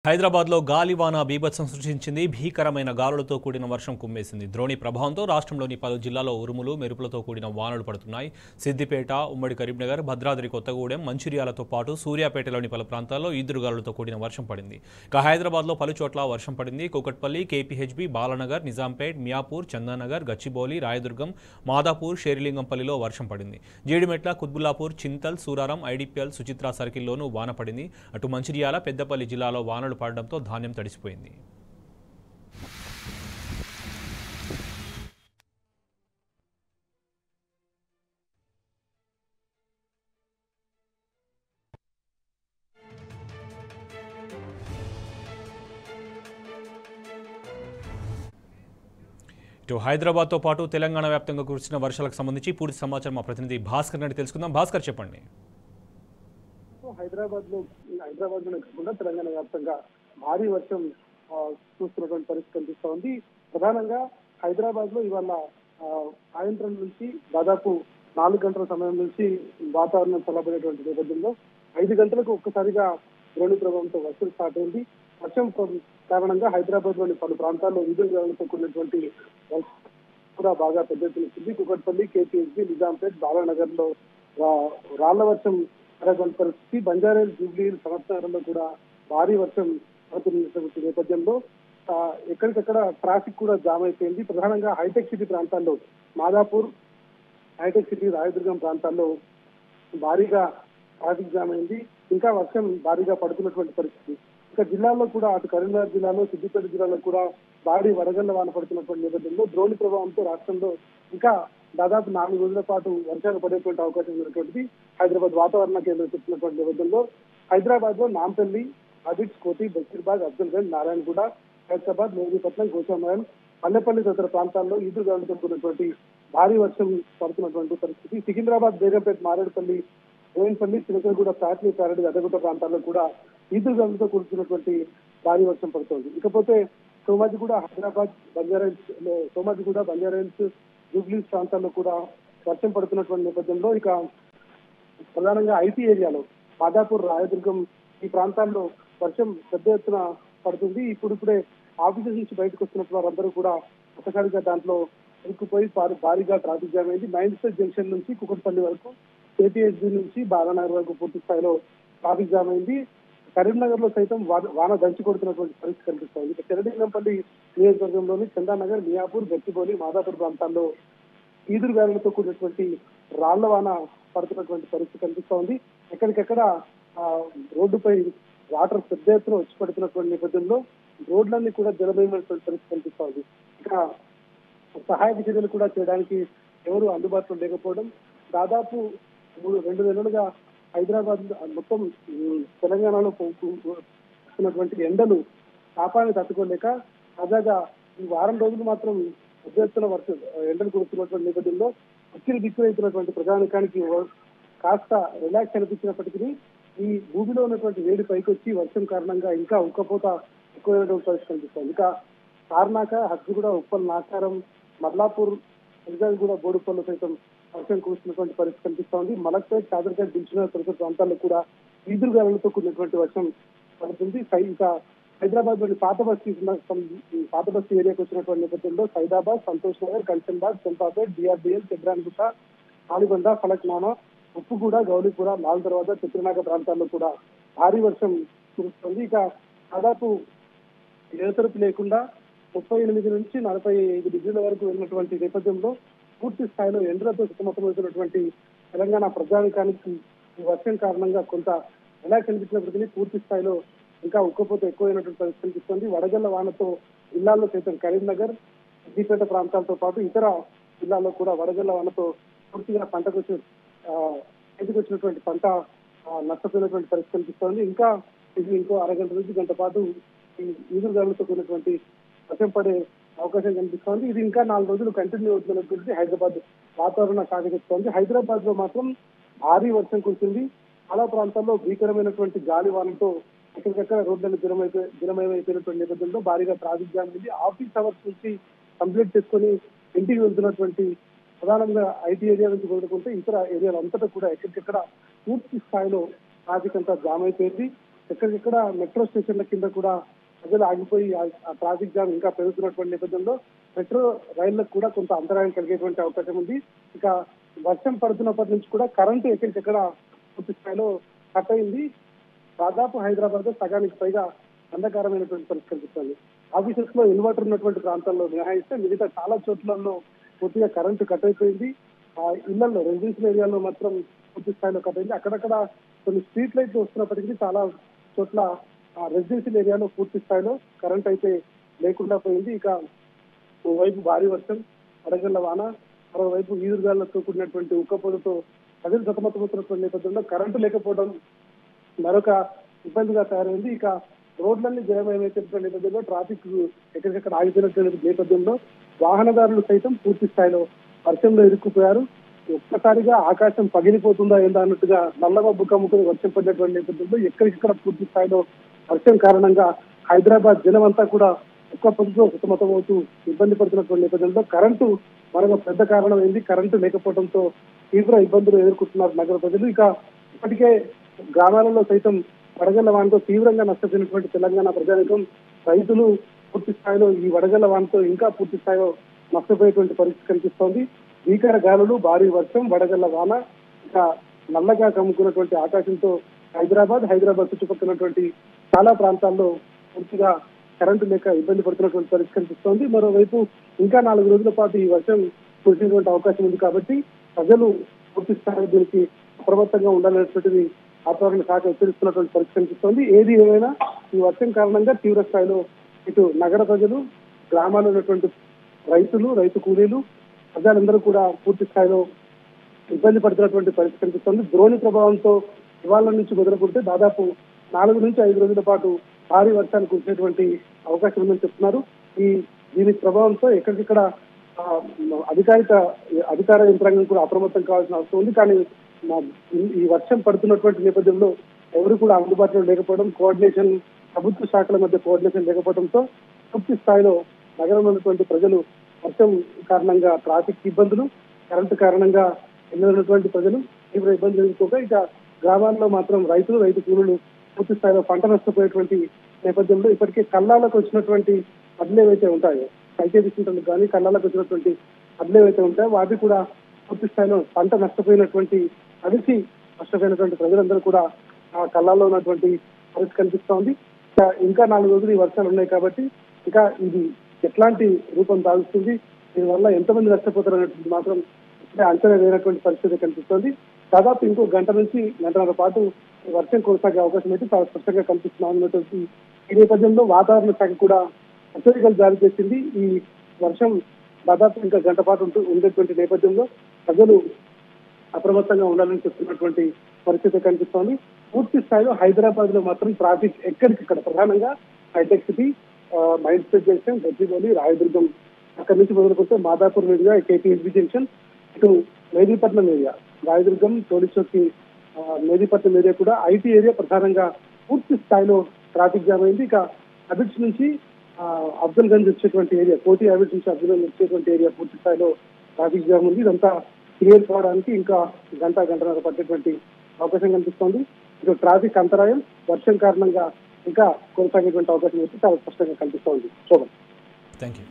హైదరాబాద్లో గాలివాన బీభత్సం సృష్టించింది. భీకరమైన గాలులతో కూడిన వర్షం కుమ్మేసింది. ద్రోణి ప్రభావంతో రాష్ట్రంలోని పలు జిల్లాల్లో ఉరుములు, మెరుపులతో కూడిన వానలు పడుతున్నాయి. సిద్దిపేట, ఉమ్మడి కరీంనగర్, భద్రాద్రి కొత్తగూడెం, మంచిర్యాలతో పాటు సూర్యాపేటలోని పలు ప్రాంతాల్లో ఈదురుగాలులతో కూడిన వర్షం పడింది. ఇక హైదరాబాద్లో పలు చోట్ల వర్షం పడింది. కూకట్పల్లి, కేపీహెచ్బీ, బాలానగర్, నిజాంపేట్, మియాపూర్, చందానగర్, గచ్చిబౌలి, రాయదుర్గం, మాదాపూర్, షేరిలింగంపల్లిలో వర్షం పడింది. జీడిమెట్ల, కుత్బుల్లాపూర్, చింతల్, సూరారం, ఐడిపిఎల్, సుచిత్ర సర్కిల్లోనూ వాన పడింది. అటు మంచిర్యాల, పెద్దపల్లి జిల్లాలో వానలు పడడంతో ధాన్యం తడిసిపోయింది. ఇటు హైదరాబాద్తో పాటు తెలంగాణ వ్యాప్తంగా కురిసిన వర్షాలకు సంబంధించి పూర్తి సమాచారం మా ప్రతినిధి భాస్కర్ నాయుడు తెలుసుకుందాం. భాస్కర్, చెప్పండి. హైదరాబాద్ లోనే కాకుండా తెలంగాణ వ్యాప్తంగా భారీ వర్షం చూస్తున్నటువంటి పరిస్థితి కనిపిస్తా ఉంది. ప్రధానంగా హైదరాబాద్ లో ఇవాళ సాయంత్రం నుంచి దాదాపు 4 గంటల సమయం నుంచి వాతావరణం చల్లబడేటువంటి నేపథ్యంలో 5 గంటలకు ఒక్కసారిగా ద్రోణి ప్రభావంతో వర్షం స్టార్ట్ అయింది. వర్షం కారణంగా హైదరాబాద్ లోని పలు ప్రాంతాల్లో ఈదురుగాలులతో కూడినటువంటి వర్షం కూడా బాగా పెద్ద ఎత్తున వచ్చింది. కూకట్పల్లి, కేపీహెచ్బీ, నిజాంపేట్, బాలానగర్ లో రాళ్ల వర్షం పడేటువంటి పరిస్థితి. బంజారాహిల్స్, జూబ్లీహిల్స్, సమర్థనగరంలో కూడా భారీ వర్షం పడుతున్నటువంటి నేపథ్యంలో ఎక్కడికక్కడ ట్రాఫిక్ కూడా జామ్ అయిపోయింది. ప్రధానంగా హైటెక్ సిటీ ప్రాంతాల్లో మాదాపూర్, హైటెక్ సిటీ, రాయదుర్గం ప్రాంతాల్లో భారీగా ట్రాఫిక్ జామ్ అయింది. ఇంకా వర్షం భారీగా పడుతున్నటువంటి పరిస్థితి. ఇంకా జిల్లాల్లో కూడా అటు కరీంనగర్ జిల్లాలో, సిద్దిపేట జిల్లాలో కూడా భారీ వడగళ్ల వాన పడుతున్నటువంటి నేపథ్యంలో ద్రోణి ప్రభావంతో రాష్ట్రంలో ఇంకా దాదాపు 4 రోజుల పాటు వర్షాలు పడేటువంటి అవకాశం ఉన్నటువంటిది హైదరాబాద్ వాతావరణ కేంద్రం చెప్తున్నటువంటి నేపథ్యంలో హైదరాబాద్ లో నాంపల్లి, అబిడ్స్, కోటి, బషీర్బాగ్, అఫ్జల్గంజ్, నారాయణగూడ, హైదరాబాద్, మెహదీపట్నం, గోషామహల్, పల్లెపల్లి తదితర ప్రాంతాల్లో ఈదురుగాలులతో కూడినటువంటి భారీ వర్షం పడుతున్నటువంటి పరిస్థితి. సికింద్రాబాద్, బేగంపేట్, మారేడుపల్లి, బోయిన్పల్లి, చిలకలగూడ, ప్యాట్లీ, ప్యారడి, అద్దగుట్ట ప్రాంతాల్లో కూడా ఈదురుగాలులతో కూడుతున్నటువంటి భారీ వర్షం పడుతోంది. ఇకపోతే సోమాజిగూడ, హైదరాబాద్, బంజారాహిల్స్, జూబ్లీహిల్స్ ప్రాంతాల్లో కూడా వర్షం పడుతున్నటువంటి నేపథ్యంలో ఇక ప్రధానంగా ఐటీ ఏరియాలో మాదాపూర్, రాయదుర్గం ఈ ప్రాంతాల్లో వర్షం పెద్ద ఎత్తున పడుతుంది. ఇప్పుడిప్పుడే ఆఫీసెస్ నుంచి బయటకు వస్తున్నట్టు వారందరూ కూడా ఒకసారిగా దాంట్లో ఇరుక్కుపోయి భారీగా ట్రాఫిక్ జామ్ అయింది. మైండ్ స్పేస్ జంక్షన్ నుంచి కుకట్పల్లి వరకు, కేపీహెచ్బీ నుంచి బాలానగర్ వరకు పూర్తి స్థాయిలో ట్రాఫిక్ జామ్ అయింది. కరీంనగర్ లో సైతం వాన దంచి కొడుతున్నటువంటి పరిస్థితి కనిపిస్తోంది. ఇక చెరలింగంపల్లి నియోజకవర్గంలోని చందానగర్, మియాపూర్, గచ్చిబౌలి, మాదాపూర్ ప్రాంతాల్లో ఈదురుగాలులతో కూడినటువంటి రాళ్ల వాన పడుతున్నటువంటి పరిస్థితి కనిపిస్తోంది. ఎక్కడికెక్కడ రోడ్డుపై వాటర్ పెద్ద ఎత్తున వచ్చి పడుతున్నటువంటి నేపథ్యంలో రోడ్లన్నీ కూడా జలమయమైనటువంటి పరిస్థితి కనిపిస్తోంది. ఇక సహాయక చర్యలు కూడా చేయడానికి ఎవరు అందుబాటులో లేకపోవడం, దాదాపు 2 నెలలుగా హైదరాబాద్ మొత్తం తెలంగాణలో వస్తున్నటువంటి ఎండలు తాపాన్ని తట్టుకోలేక తాజాగా ఈ వారం రోజులు మాత్రం పెద్ద ఎత్తున ఎండలు కురుస్తున్నటువంటి నేపథ్యంలో దిక్కులు అవుతున్నటువంటి ప్రజానికానికి కాస్త రిలాక్స్ అనిపించినప్పటికీ ఈ భూమిలో ఉన్నటువంటి వేడి పైకి వచ్చి వర్షం కారణంగా ఇంకా ఉక్కపోత ఎక్కువైనటువంటి పరిస్థితి కనిపిస్తుంది. ఇక తార్నాక, హజ్జిగూడ, ఉప్పల్, నాచారం, మల్లాపూర్, కూడా బోడుపల్లి సైతం వర్షం కురుస్తున్నటువంటి పరిస్థితి కనిపిస్తోంది. మలక్పేట్, చాదర్ఘట్, దిల్సుఖ్నగర్ తదితర ప్రాంతాల్లో కూడా ఈదురుగాలులతో కూడినటువంటి వర్షం పడుతుంది. ఇంకా హైదరాబాద్ లోని పాత బస్తీ ఏరియాకి వచ్చినటువంటి నేపథ్యంలో సైదాబాద్, సంతోష్ నగర్, కల్చన్బాగ్, చంపాపేట్, బిఆర్బిఎల్, చెబ్రాన్గుట్ట, ఆలిబండ, ఫలక్నామా, ఉప్పుగూడ, గౌలీపుర, లాల్ దర్వాజా, చిత్రనాగ ప్రాంతాల్లో కూడా భారీ వర్షం కురుస్తుంది. ఇక దాదాపు ఎడతెరపి లేకుండా 38 నుంచి 45 డిగ్రీల వరకు వెళ్ళినటువంటి నేపథ్యంలో పూర్తి స్థాయిలో ఎండలతో సతమతమవుతున్నటువంటి తెలంగాణ ప్రజానికానికి ఈ వర్షం కారణంగా కొంత ఎలా కనిపించినప్పటికీ పూర్తి స్థాయిలో ఇంకా ఉక్కపోత ఎక్కువైనటువంటి పరిస్థితి కనిపిస్తుంది. వడగళ్ల వానతో జిల్లాల్లో సైతం కరీంనగర్, సిద్దిపేట ప్రాంతాలతో పాటు ఇతర జిల్లాల్లో కూడా వడగళ్ల వానతో పూర్తిగా చేతికి వచ్చినటువంటి పంట నష్టపోయినటువంటి పరిస్థితి కనిపిస్తోంది. ఇంకా ఇది ఇంకో అరగంట నుంచి గంట పాటు ఈ ఈదురుగాలులతో కూడినటువంటి వర్షం పడే అవకాశం కనిపిస్తోంది. ఇది ఇంకా 4 రోజులు కంటిన్యూ అవుతున్నటువంటి హైదరాబాద్ వాతావరణ శాఖ చెప్తోంది. హైదరాబాద్ లో మాత్రం భారీ వర్షం కురిసింది. చాలా ప్రాంతాల్లో భీకరమైనటువంటి గాలి వానతో ఎక్కడికక్కడ రోడ్లను జలమయమైపోయినటువంటి నేపథ్యంలో భారీగా ట్రాఫిక్ జామ్ అయింది. ఆఫీస్ అవర్స్ నుంచి కంప్లీట్ చేసుకుని ఇంటికి వెళ్తున్నటువంటి ప్రధానంగా ఐటీ ఏరియా నుంచి కోరుకుంటే ఇతర ఏరియాలు అంతటా కూడా ఎక్కడికెక్కడ పూర్తి స్థాయిలో ట్రాఫిక్ అంతా జామ్ అయిపోయింది. ఎక్కడికెక్కడ మెట్రో స్టేషన్ల కింద కూడా ప్రజలు ఆగిపోయి ఆ ట్రాఫిక్ జామ్ ఇంకా పెరుగుతున్నటువంటి నేపథ్యంలో మెట్రో రైళ్లకు కూడా కొంత అంతరాయం కలిగేటువంటి అవకాశం ఉంది. ఇక వర్షం పడుతున్నప్పటి నుంచి కూడా కరెంటు ఎక్కడికెక్కడ పూర్తి స్థాయిలో కట్ అయింది. దాదాపు హైదరాబాద్ లో సగానికి పైగా అంధకారమైనటువంటి పరిస్థితి కనిపిస్తుంది. ఆఫీసెస్ లో ఇన్వర్టర్ ఉన్నటువంటి ప్రాంతాల్లో మినహాయిస్తే మిగతా చాలా చోట్లలో పూర్తిగా కరెంటు కట్ అయిపోయింది. ఆ ఇళ్లలో రెసిడెన్షియల్ ఏరియాలో మాత్రం పూర్తి స్థాయిలో కట్ అయింది. అక్కడక్కడ కొన్ని స్ట్రీట్ లైట్లు వస్తున్నప్పటికీ చాలా చోట్ల రెసిడెన్షియల్ ఏరియాలో పూర్తి స్థాయిలో కరెంట్ అయితే లేకుండా పోయింది. ఇక ఓవైపు భారీ వర్షం, వడగళ్ల వాన, మరోవైపు ఈదురుగాలతో కూడినటువంటి ఉక్కపోతతో ప్రజలు సతమతమవుతున్నటువంటి నేపథ్యంలో కరెంటు లేకపోవడం మరొక ఇబ్బందిగా తయారైంది. ఇక రోడ్లన్నీ జయమయమైనటువంటి నేపథ్యంలో ట్రాఫిక్ ఎక్కడికక్కడ ఆగిపోయినటువంటి నేపథ్యంలో వాహనదారులు సైతం పూర్తి స్థాయిలో వర్షంలో ఇరుక్కుపోయారు. ఒక్కసారిగా ఆకాశం పగిలిపోతుందా ఏందా అన్నట్టుగా నల్లమబ్బు కమ్ముకుని వర్షం పడినటువంటి నేపథ్యంలో ఎక్కడికక్కడ పూర్తి స్థాయిలో వర్షం కారణంగా హైదరాబాద్ జనం అంతా కూడా ఉక్కపోతతో సతమతమవుతూ ఇబ్బంది పడుతున్నటువంటి నేపథ్యంలో కరెంటు మరొక పెద్ద కారణం ఏంది. కరెంటు లేకపోవడంతో తీవ్ర ఇబ్బందులు ఎదుర్కొంటున్నారు నగర ప్రజలు. ఇక ఇప్పటికే గ్రామాలలో సైతం వడగళ్ల వానతో తీవ్రంగా నష్టపోయినటువంటి తెలంగాణ ప్రజానికం, రైతులు పూర్తి స్థాయిలో ఈ వడగళ్ల వానతో ఇంకా పూర్తి స్థాయిలో నష్టపోయేటువంటి పరిస్థితి కనిపిస్తోంది. భీకర గాలులు, భారీ వర్షం, వడగళ్ల వాన, ఇంకా నల్లగా కమ్ముకున్నటువంటి ఆకాశంతో హైదరాబాద్ చుట్టుపక్కలటువంటి చాలా ప్రాంతాల్లో పూర్తిగా కరెంటు లేక ఇబ్బంది పడుతున్నటువంటి పరిస్థితి కనిపిస్తోంది. మరోవైపు ఇంకా 4 రోజుల పాటు ఈ వర్షం కురిసేటువంటి అవకాశం ఉంది కాబట్టి ప్రజలు పూర్తి స్థాయిలో దీనికి అప్రమత్తంగా ఉండాలనేటువంటిది వాతావరణ శాఖ హెచ్చరిస్తున్నటువంటి పరిస్థితి కనిపిస్తోంది. ఏది ఏమైనా ఈ వర్షం కారణంగా తీవ్ర స్థాయిలో ఇటు నగర ప్రజలు, గ్రామాల్లో ఉన్నటువంటి రైతు కూలీలు, ప్రజలందరూ కూడా పూర్తి స్థాయిలో ఇబ్బంది పడుతున్నటువంటి పరిస్థితి కనిపిస్తోంది. ద్రోణి ప్రభావంతో ఇవాళ నుంచి మొదలుకుంటే దాదాపు 4 నుంచి 5 రోజుల పాటు భారీ వర్షాలు కురిసేటువంటి అవకాశం ఉందని చెప్తున్నారు. దీని ప్రభావంతో ఎక్కడికక్కడ అధికార యంత్రాంగం కూడా అప్రమత్తం కావాల్సిన అవసరం ఉంది. కానీ ఈ వర్షం పడుతున్నటువంటి నేపథ్యంలో ఎవరు కూడా అందుబాటులో లేకపోవడం, ప్రభుత్వ శాఖల మధ్య కోఆర్డినేషన్ లేకపోవడంతో పూర్తి స్థాయిలో నగరంలో ఉన్నటువంటి ప్రజలు వర్షం కారణంగా ట్రాఫిక్ ఇబ్బందులు, కరెంటు కారణంగా ఎన్నోటువంటి ప్రజలు తీవ్ర ఇబ్బందులు ఎదుర్కోగా, ఇక గ్రామాల్లో మాత్రం రైతు కూలీలు పూర్తి స్థాయిలో పంట నష్టపోయేటువంటి నేపథ్యంలో ఇప్పటికే కళ్ళాలకు వచ్చినటువంటి అడ్లు ఏవైతే ఉంటాయో, ఐకేబీ సెంటర్లకు కానీ కళ్ళాలకు వచ్చినటువంటి అడ్లు ఏవైతే ఉంటాయో వాటి కూడా పూర్తి స్థాయిలో పంట నష్టపోయినటువంటి నష్టపోయినటువంటి ప్రజలందరూ కూడా ఆ కళ్ళాల్లో ఉన్నటువంటి పరిస్థితి కనిపిస్తా ఉంది. ఇంకా 4 రోజులు ఈ వర్షాలు ఉన్నాయి కాబట్టి ఇంకా ఇది ఎట్లాంటి రూపం దాల్చుతుంది, దీనివల్ల ఎంతమంది నష్టపోతారు అనేటువంటి మాత్రం అంచనా వేయనటువంటి పరిస్థితి కనిపిస్తోంది. దాదాపు ఇంకో గంట నుంచి గంటన్నర పాటు వర్షం కొనసాగే అవకాశం అయితే చాలా స్పష్టంగా కనిపిస్తున్నటువంటి ఈ నేపథ్యంలో వాతావరణ శాఖ కూడా హెచ్చరికలు జారీ చేసింది. ఈ వర్షం దాదాపు ఇంకా గంట పాటు ఉండేటువంటి నేపథ్యంలో ప్రజలు అప్రమత్తంగా ఉండాలని చెప్తున్నటువంటి పరిస్థితి కనిపిస్తోంది. పూర్తి స్థాయిలో హైదరాబాద్ లో మాత్రం ట్రాఫిక్ ఎక్కడికక్కడ ప్రధానంగా hitech city, mind space junction, Gachibowli, Rayadurgam అక్కడి నుంచి మొదలుకుంటే మాదాపూర్ మీదుగా కేపీహెచ్బీ జంక్షన్, ఇటు మేదీపట్నం ఏరియా, రాయదుర్గం, టోలీచౌకి, మేదీపట్నం ఏరియా కూడా ఐటీ ఏరియా ప్రధానంగా పూర్తి స్థాయిలో ట్రాఫిక్ జామ్ అయింది. ఇక అబిడ్స్ నుంచి అబ్దుల్ గంజ్ వచ్చేటువంటి ఏరియా, కోటి అబిడ్స్ నుంచి అబ్దుల్ గంజ్ వచ్చేటువంటి ఏరియా పూర్తి స్థాయిలో ట్రాఫిక్ జామ్ ఉంది. ఇదంతా క్లియర్ కావడానికి ఇంకా గంటన్నర పట్టేటువంటి అవకాశం కనిపిస్తోంది. ఇటు ట్రాఫిక్ అంతరాయం వర్షం కారణంగా ఇంకా కొనసాగేటువంటి అవకాశం అయితే చాలా స్పష్టంగా కనిపిస్తోంది. Shobhan, thank you.